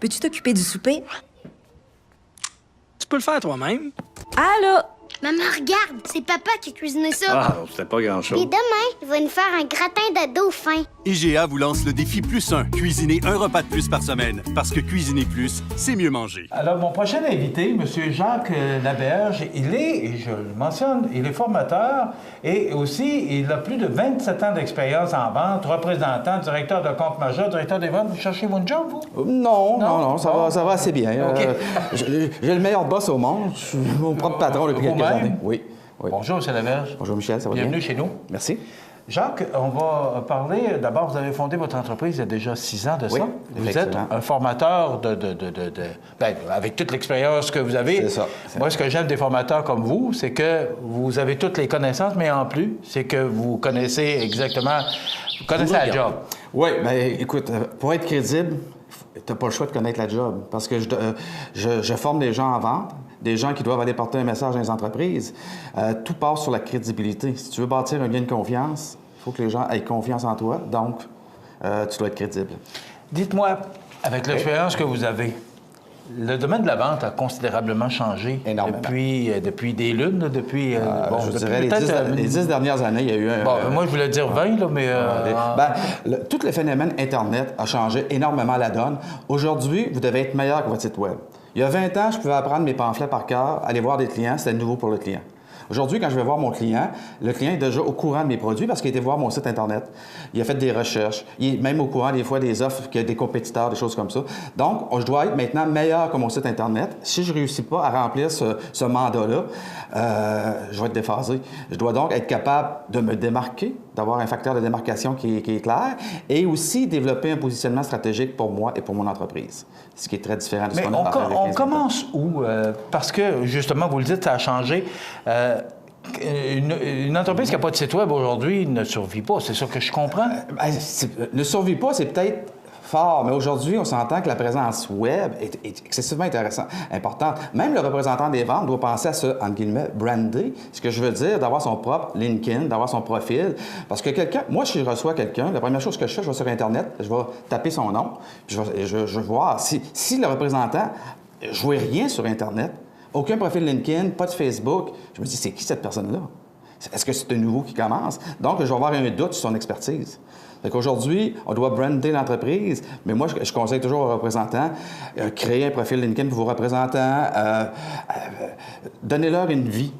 Peux-tu t'occuper du souper? Tu peux le faire toi-même. Allô? Maman, regarde, c'est papa qui a cuisiné ça. Ah, c'était pas grand-chose. Et demain, il va nous faire un gratin de dauphin. IGA vous lance le défi +1. Cuisiner un repas de plus par semaine. Parce que cuisiner plus, c'est mieux manger. Alors, mon prochain invité, M. Jacques Laberge, il est, et je le mentionne, il est formateur et aussi, il a plus de 27 ans d'expérience en vente, représentant, directeur de compte majeur, directeur des ventes. Vous cherchez votre job, vous? Non, ça va assez bien. OK. J'ai le meilleur boss au monde. Je suis mon propre patron depuis quelques années. Oui. Bonjour, M. Laberge. Bonjour, Michel, ça va bien? Bienvenue chez nous. Merci. Jacques, on va parler. D'abord, vous avez fondé votre entreprise il y a déjà 6 ans de ça. Oui, Vous êtes effectivement. un formateur avec toute l'expérience que vous avez. C'est ça. Moi, ce que j'aime des formateurs comme vous, c'est que vous avez toutes les connaissances, mais en plus, c'est que vous connaissez exactement. Vous connaissez la job. Oui, bien, écoute, pour être crédible, tu n'as pas le choix de connaître la job. Parce que je forme des gens en vente, des gens qui doivent aller porter un message dans les entreprises. Tout passe sur la crédibilité. Si tu veux bâtir un lien de confiance, il faut que les gens aient confiance en toi. Donc, tu dois être crédible. Dites-moi, avec l'expérience que vous avez, le domaine de la vente a considérablement changé Énormément. depuis des lunes, depuis... Je dirais les 10 dernières années, il y a eu un... Bon, moi, je voulais dire 20, là, mais... tout le phénomène Internet a changé énormément la donne. Aujourd'hui, vous devez être meilleur que votre site Web. Il y a 20 ans, je pouvais apprendre mes pamphlets par cœur, aller voir des clients, c'était nouveau pour le client. Aujourd'hui, quand je vais voir mon client, le client est déjà au courant de mes produits parce qu'il a été voir mon site Internet. Il a fait des recherches. Il est même au courant des fois des offres qu'il y a des compétiteurs, des choses comme ça. Donc, je dois être maintenant meilleur que mon site Internet. Si je ne réussis pas à remplir ce mandat-là, je vais être déphasé. Je dois donc être capable de me démarquer, d'avoir un facteur de démarcation qui est clair et aussi développer un positionnement stratégique pour moi et pour mon entreprise, ce qui est très différent de ce Mais qu'on a parlé avec on les commence où? Parce que, justement, vous le dites, ça a changé. Une entreprise qui n'a pas de site Web aujourd'hui ne survit pas. C'est ça que je comprends? Ne survit pas, c'est peut-être fort, mais aujourd'hui, on s'entend que la présence Web est excessivement importante. Même le représentant des ventes doit penser à ce, entre guillemets, brander, ce que je veux dire, d'avoir son propre LinkedIn, d'avoir son profil. Parce que moi, si je reçois quelqu'un, la première chose que je fais, je vais sur Internet, je vais taper son nom, puis je vais voir si le représentant ne jouait rien sur Internet, aucun profil LinkedIn, pas de Facebook, je me dis, c'est qui cette personne-là? Est-ce que c'est un nouveau qui commence? Donc, je vais avoir un doute sur son expertise. Fait qu'aujourd'hui, on doit brander l'entreprise, mais moi, je conseille toujours aux représentants, créer un profil LinkedIn pour vos représentants, donnez-leur une vie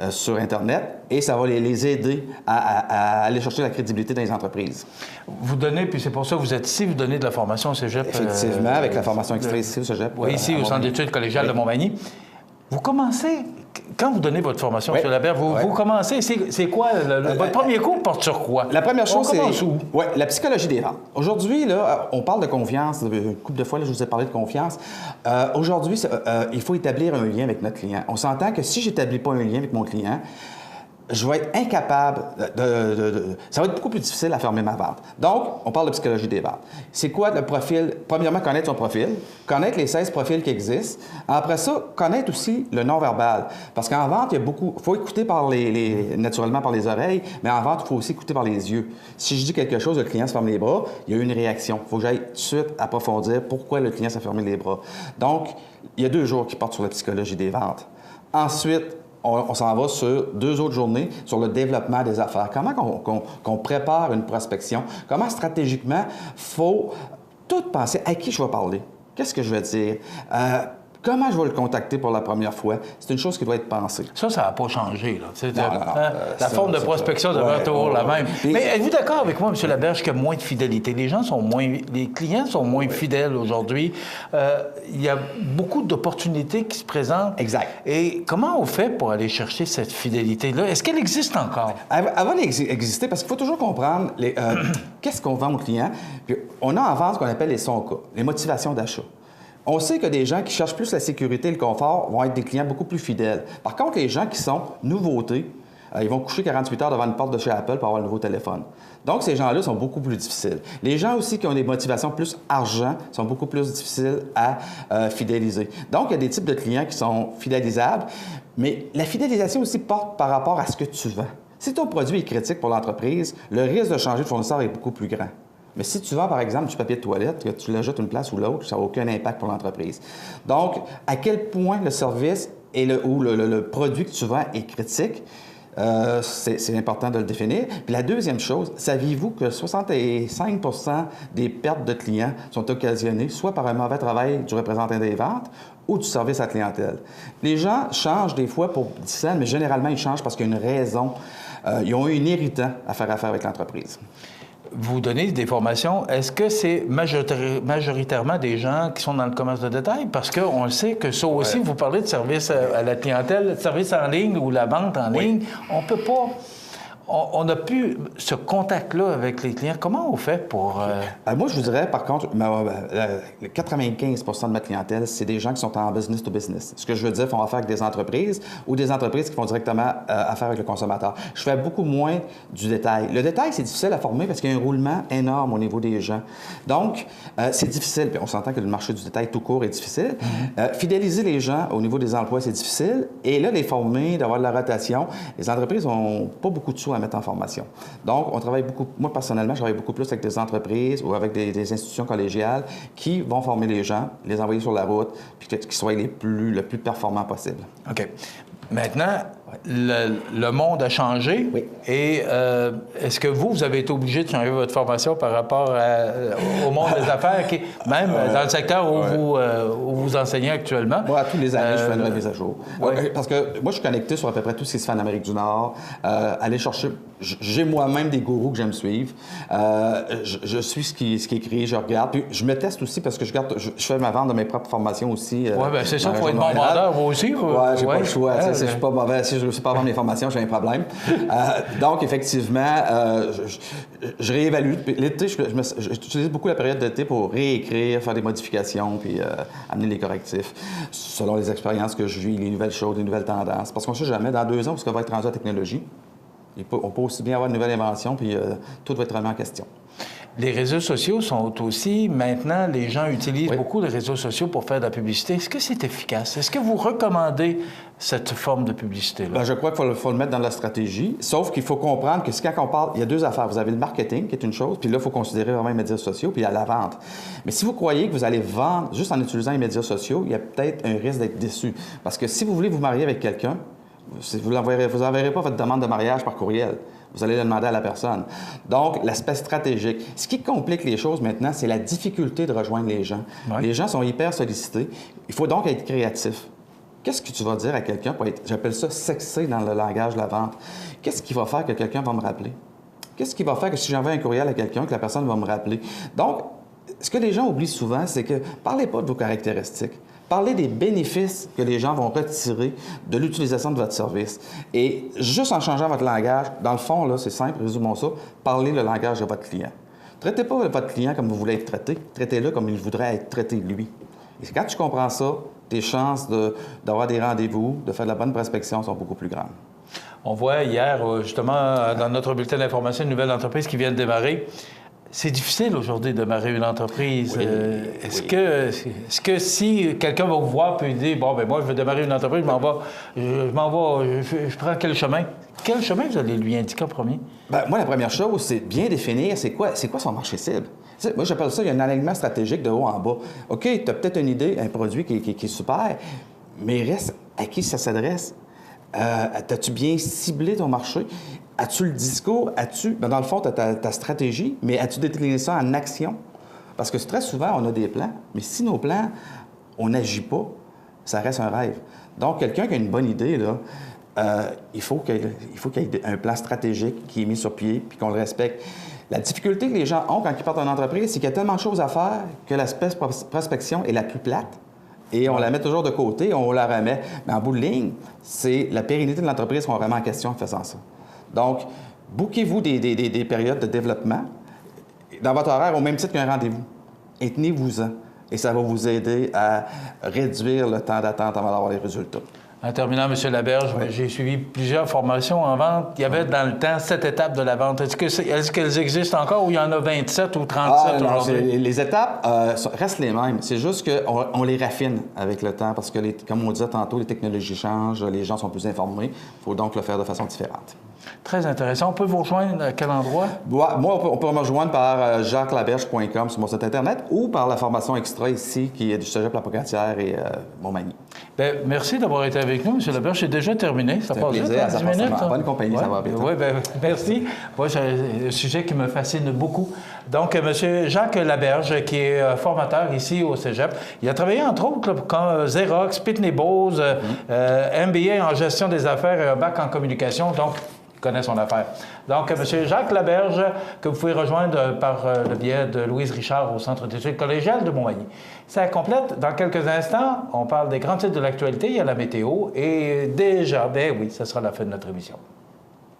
sur Internet et ça va les aider à aller chercher la crédibilité dans les entreprises. Vous donnez, puis c'est pour ça que vous êtes ici, vous donnez de la formation au cégep. Effectivement, avec la formation exprès ici au cégep. Oui, ici, au Centre d'études collégiales de Montmagny. Vous commencez, quand vous donnez votre formation, M. Laberge, vous commencez, c'est quoi? Votre premier cours porte sur quoi? La première chose, c'est... On commence où? Oui, la psychologie des ventes. Aujourd'hui, là, on parle de confiance. Une couple de fois, là, je vous ai parlé de confiance. Aujourd'hui, il faut établir un lien avec notre client. On s'entend que si je n'établis pas un lien avec mon client, je vais être incapable ça va être beaucoup plus difficile à fermer ma vente. Donc, on parle de psychologie des ventes. C'est quoi le profil? Premièrement, connaître son profil, connaître les 16 profils qui existent. Après ça, connaître aussi le non-verbal. Parce qu'en vente, il faut écouter naturellement par les oreilles, mais en vente, il faut aussi écouter par les yeux. Si je dis quelque chose, le client se ferme les bras, il y a eu une réaction. Il faut que j'aille tout de suite approfondir pourquoi le client s'est fermé les bras. Donc, il y a 2 jours qui portent sur la psychologie des ventes. Ensuite, on s'en va sur 2 autres journées sur le développement des affaires. Comment qu'on prépare une prospection? Comment stratégiquement, il faut tout penser à qui je vais parler? Qu'est-ce que je vais dire? Comment je vais le contacter pour la première fois? C'est une chose qui doit être pensée. Ça n'a pas changé. Là. Non. La forme de prospection demeure toujours la même. Puis, mais êtes-vous d'accord avec moi, M. Laberge, qu'il y a moins de fidélité? Les clients sont moins fidèles aujourd'hui. Il y a beaucoup d'opportunités qui se présentent. Exact. Et comment on fait pour aller chercher cette fidélité-là? Est-ce qu'elle existe encore? Avant d'exister, parce qu'il faut toujours comprendre qu'est-ce qu'on vend aux clients. Puis on a en vente ce qu'on appelle les SONCA, les motivations d'achat. On sait que des gens qui cherchent plus la sécurité et le confort vont être des clients beaucoup plus fidèles. Par contre, les gens qui sont nouveautés, ils vont coucher 48 heures devant une porte de chez Apple pour avoir un nouveau téléphone. Donc, ces gens-là sont beaucoup plus difficiles. Les gens aussi qui ont des motivations plus argent sont beaucoup plus difficiles à fidéliser. Donc, il y a des types de clients qui sont fidélisables, mais la fidélisation aussi porte par rapport à ce que tu vends. Si ton produit est critique pour l'entreprise, le risque de changer de fournisseur est beaucoup plus grand. Mais si tu vends, par exemple, du papier de toilette, que tu l'ajoutes une place ou l'autre, ça n'a aucun impact pour l'entreprise. Donc, à quel point le service ou le produit que tu vends est critique, c'est important de le définir. Puis la deuxième chose, saviez-vous que 65 des pertes de clients sont occasionnées soit par un mauvais travail du représentant des ventes ou du service à la clientèle? Les gens changent des fois pour 10 cents, mais généralement, ils changent parce qu'il y a une raison. Ils ont eu une irritant à faire affaire avec l'entreprise. Vous donnez des formations. Est-ce que c'est majoritairement des gens qui sont dans le commerce de détail? Parce qu'on le sait que ça aussi, vous parlez de service à la clientèle, de service en ligne ou la vente en ligne. On peut pas... On n'a plus ce contact-là avec les clients. Comment on fait pour... Moi, je vous dirais, par contre, 95 de ma clientèle, c'est des gens qui sont en business to business. Ce que je veux dire, font affaire avec des entreprises ou des entreprises qui font directement affaire avec le consommateur. Je fais beaucoup moins du détail. Le détail, c'est difficile à former parce qu'il y a un roulement énorme au niveau des gens. Donc, c'est difficile. Puis on s'entend que le marché du détail tout court est difficile. Fidéliser les gens au niveau des emplois, c'est difficile. Et là, les former, d'avoir de la rotation, les entreprises n'ont pas beaucoup de sous à mettre en formation. Donc, on travaille beaucoup, moi personnellement, je travaille beaucoup plus avec des entreprises ou avec des institutions collégiales qui vont former les gens, les envoyer sur la route, puis qu'ils soient le plus performants possible. OK. Maintenant, le monde a changé. Oui. Et est-ce que vous avez été obligé de changer votre formation par rapport au monde des affaires, même dans le secteur où vous enseignez actuellement? Moi, tous les années, je fais une remise à jour. Parce que moi, je suis connecté sur à peu près tout ce qui se fait en Amérique du Nord. Aller chercher... J'ai moi-même des gourous que j'aime suivre. Je suis ce qui est écrit, je regarde. Puis je me teste aussi parce que je fais ma vente de mes propres formations aussi. Oui, bien c'est ça, il faut être bon vendeur, vous aussi. Oui, j'ai pas le choix. Je suis pas mauvais. Si je ne sais pas vendre mes formations, j'ai un problème. Donc, effectivement, je réévalue. L'été, j'utilise beaucoup la période d'été pour réécrire, faire des modifications, puis amener les correctifs selon les expériences que je vis, les nouvelles choses, les nouvelles tendances. Parce qu'on ne sait jamais, dans 2 ans, parce qu'on va être rendu à la technologie, on peut aussi bien avoir une nouvelle invention, puis tout va être remis en question. Les réseaux sociaux sont aussi, maintenant, les gens utilisent beaucoup les réseaux sociaux pour faire de la publicité. Est-ce que c'est efficace? Est-ce que vous recommandez cette forme de publicité-là? Bien, je crois qu'il faut le mettre dans la stratégie, sauf qu'il faut comprendre que quand on parle, il y a 2 affaires. Vous avez le marketing, qui est une chose, puis là, il faut considérer vraiment les médias sociaux, puis il y a la vente. Mais si vous croyez que vous allez vendre juste en utilisant les médias sociaux, il y a peut-être un risque d'être déçu. Parce que si vous voulez vous marier avec quelqu'un, vous n'enverrez pas votre demande de mariage par courriel. Vous allez le demander à la personne. Donc, l'aspect stratégique. Ce qui complique les choses maintenant, c'est la difficulté de rejoindre les gens. Ouais. Les gens sont hyper sollicités. Il faut donc être créatif. Qu'est-ce que tu vas dire à quelqu'un pour être, j'appelle ça sexy dans le langage de la vente? Qu'est-ce qui va faire que quelqu'un va me rappeler? Qu'est-ce qui va faire que si j'envoie un courriel à quelqu'un, que la personne va me rappeler? Donc, ce que les gens oublient souvent, c'est que parlez pas de vos caractéristiques. Parlez des bénéfices que les gens vont retirer de l'utilisation de votre service. Et juste en changeant votre langage, dans le fond, là, c'est simple, résumons ça, parlez le langage de votre client. Traitez pas votre client comme vous voulez être traité, traitez-le comme il voudrait être traité lui. Et quand tu comprends ça, tes chances d'avoir des rendez-vous, de faire de la bonne prospection sont beaucoup plus grandes. On voit hier, justement, dans notre bulletin d'information, une nouvelle entreprise qui vient de démarrer. C'est difficile aujourd'hui de démarrer une entreprise. Oui, Est-ce que si quelqu'un va vous voir et dire « Bon, ben moi, je veux démarrer une entreprise, je prends quel chemin? » Quel chemin vous allez lui indiquer en premier? Bien, moi, la première chose, c'est bien définir c'est quoi son marché cible. T'sais, moi, j'appelle ça, il y a un alignement stratégique de haut en bas. OK, tu as peut-être une idée, un produit qui est super, mais reste à qui ça s'adresse? As-tu bien ciblé ton marché? As-tu le discours? Bien, dans le fond, tu as ta stratégie, mais as-tu décliné ça en action? Parce que très souvent, on a des plans, mais si nos plans, on n'agit pas, ça reste un rêve. Donc, quelqu'un qui a une bonne idée, là, il faut qu'il y ait un plan stratégique qui est mis sur pied puis qu'on le respecte. La difficulté que les gens ont quand ils partent en entreprise, c'est qu'il y a tellement de choses à faire que l'aspect prospection est la plus plate. Et on la met toujours de côté, on la remet. Mais en bout de ligne, c'est la pérennité de l'entreprise qu'on remet en question en faisant ça. Donc, bouquez-vous des périodes de développement dans votre horaire au même titre qu'un rendez-vous. Et tenez-vous-en. Et ça va vous aider à réduire le temps d'attente avant d'avoir les résultats. En terminant, M. Laberge, j'ai suivi plusieurs formations en vente. Il y avait dans le temps 7 étapes de la vente. Est-ce qu'elles existent encore ou il y en a 27 ou 37 aujourd'hui? Les étapes restent les mêmes. C'est juste qu'on les raffine avec le temps parce que, comme on disait tantôt, les technologies changent, les gens sont plus informés. Il faut donc le faire de façon différente. Très intéressant. On peut vous rejoindre à quel endroit? Moi, on peut me rejoindre par jacquelaberge.com sur mon site Internet ou par la formation extra ici, qui est du Cégep La Pocatière et Montmagny. Bien, merci d'avoir été avec nous, M. Laberge. C'est déjà terminé. Ça passe vite, plaisir, 10 ça passe minutes. en bonne compagnie, ça va bien. Oui, bien, merci. Moi, c'est un sujet qui me fascine beaucoup. Donc, M. Jacques Laberge, qui est formateur ici au Cégep, il a travaillé, entre autres, là, comme Xerox, Pitney Bowes, MBA en gestion des affaires et un bac en communication. Donc, connaît son affaire. Donc, M. Jacques Laberge, que vous pouvez rejoindre par le biais de Louise Richard au Centre d'études collégiales de Montmagny. Ça complète. Dans quelques instants, on parle des grands titres de l'actualité, il y a la météo, et déjà, ben oui, ce sera la fin de notre émission.